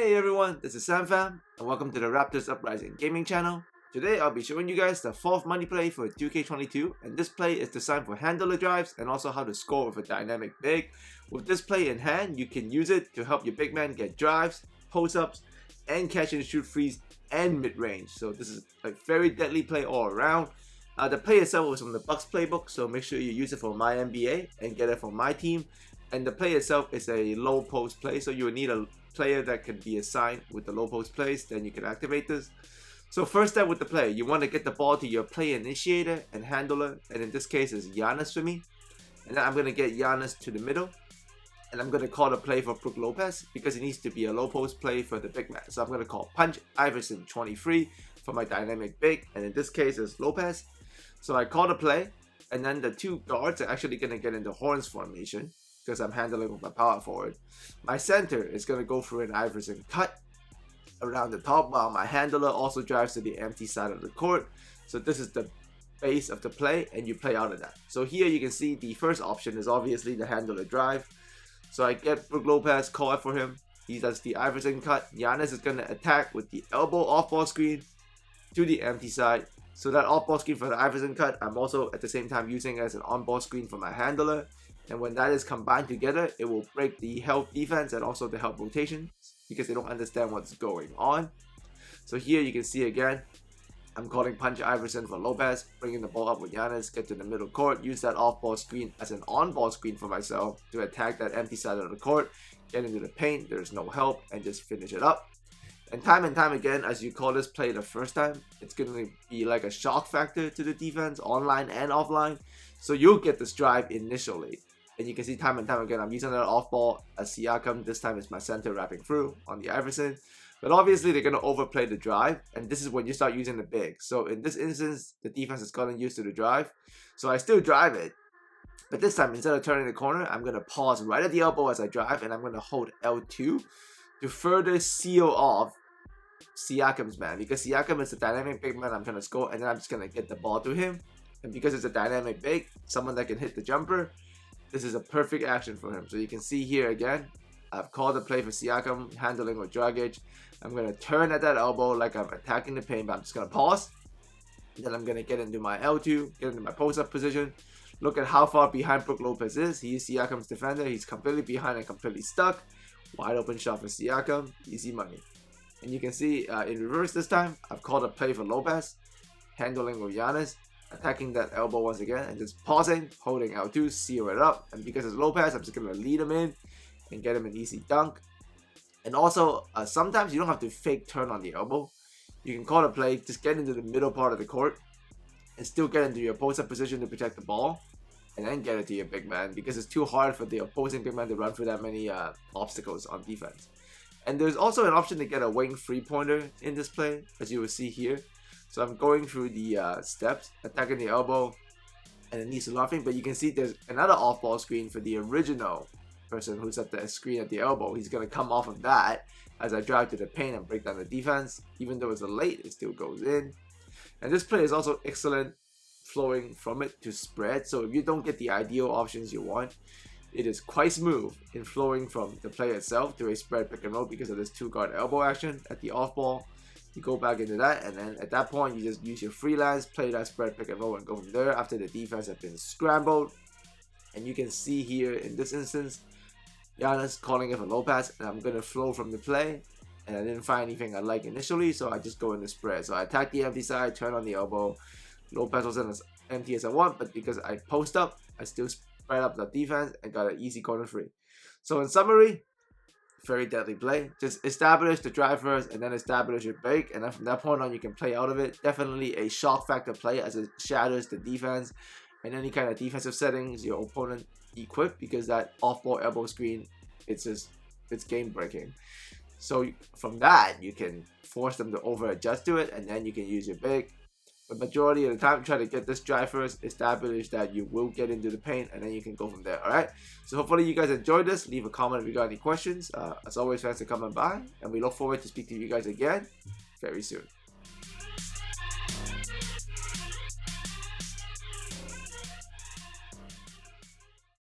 Hey everyone, this is SamFam, and welcome to the Raptors Uprising Gaming channel. Today I'll be showing you guys the 4th money play for 2K22, and this play is designed for handler drives and also how to score with a dynamic big. With this play in hand, you can use it to help your big man get drives, post-ups, and catch and shoot threes and mid-range. So this is a very deadly play all around. The play itself was from the Bucks playbook, so make sure you use it for my NBA and get it for my team. And the play itself is a low post play, so you will need a player that can be assigned with the low post plays, then you can activate this. So first step with the play, you want to get the ball to your play initiator and handler, and in this case is Giannis for me. And then I'm going to get Giannis to the middle, and I'm going to call the play for Brook Lopez because it needs to be a low post play for the big man. So I'm going to call Punch Iverson 23 for my dynamic big, and in this case is Lopez. So I call the play, and then the two guards are actually going to get into horns formation because I'm handling with my power forward. My center is going to go through an Iverson cut around the top, while my handler also drives to the empty side of the court. So this is the base of the play, and you play out of that. So here you can see the first option is obviously the handler drive. So I get Brook Lopez, call it for him. He does the Iverson cut. Giannis is going to attack with the elbow off-ball screen to the empty side. So that off-ball screen for the Iverson cut, I'm also at the same time using as an on-ball screen for my handler. And when that is combined together, it will break the help defense and also the help rotation because they don't understand what's going on. So here you can see again, I'm calling Punch Iverson for Lopez, bringing the ball up with Giannis, get to the middle court, use that off-ball screen as an on-ball screen for myself to attack that empty side of the court, get into the paint, there's no help, and just finish it up. And time again, as you call this play the first time, it's going to be like a shock factor to the defense, online and offline. So you'll get this drive initially. And you can see time and time again, I'm using that off ball as Siakam. This time it's my center wrapping through on the Iverson. But obviously they're going to overplay the drive. And this is when you start using the big. So in this instance, the defense has gotten used to the drive. So I still drive it. But this time, instead of turning the corner, I'm going to pause right at the elbow as I drive. And I'm going to hold L2 to further seal off Siakam's man. Because Siakam is a dynamic big man I'm trying to score. And then I'm just going to get the ball to him. And because it's a dynamic big, someone that can hit the jumper, this is a perfect action for him. So you can see here again, I've called the play for Siakam, handling with Dragic. I'm going to turn at that elbow like I'm attacking the paint, but I'm just going to pause. Then I'm going to get into my L2, get into my post-up position. Look at how far behind Brook Lopez is. He is Siakam's defender. He's completely behind and completely stuck. Wide open shot for Siakam. Easy money. And you can see in reverse this time, I've called a play for Lopez, handling with Giannis, attacking that elbow once again and just pausing, holding L2, seal it up. And because it's Lopez, I'm just going to lead him in and get him an easy dunk. And also, sometimes you don't have to fake turn on the elbow. You can call a play, just get into the middle part of the court and still get into your post-up position to protect the ball. And then get it to your big man because it's too hard for the opposing big man to run through that many obstacles on defense. And there's also an option to get a wing three-pointer in this play, as you will see here. So I'm going through the steps, attacking the elbow, and it needs to laughing. But you can see there's another off-ball screen for the original person who's at the screen at the elbow. He's going to come off of that as I drive to the paint and break down the defense. Even though it's a late, it still goes in. And this play is also excellent flowing from it to spread. So if you don't get the ideal options you want, it is quite smooth in flowing from the play itself to a spread pick and roll because of this two-guard elbow action at the off-ball. You go back into that, and then at that point you just use your freelance, play that spread pick and roll and go from there after the defense has been scrambled. And you can see here in this instance, Giannis calling it for Lopez, and I'm going to flow from the play. And I didn't find anything I like initially, so I just go in the spread. So I attack the empty side, turn on the elbow. Lopez wasn't as empty as I want, but because I post up, I still spread up the defense and got an easy corner free. So in summary, very deadly play. Just establish the drive first and then establish your break, and then from that point on you can play out of it. Definitely a shock factor play as it shatters the defense and any kind of defensive settings your opponent equip, because that off-ball elbow screen, it's game breaking. So from that you can force them to over adjust to it, and then you can use your break. The majority of the time, try to get this drive first, establish that you will get into the paint, and then you can go from there. Alright, so hopefully you guys enjoyed this. Leave a comment if you got any questions. As always, thanks for coming by, and we look forward to speaking to you guys again very soon.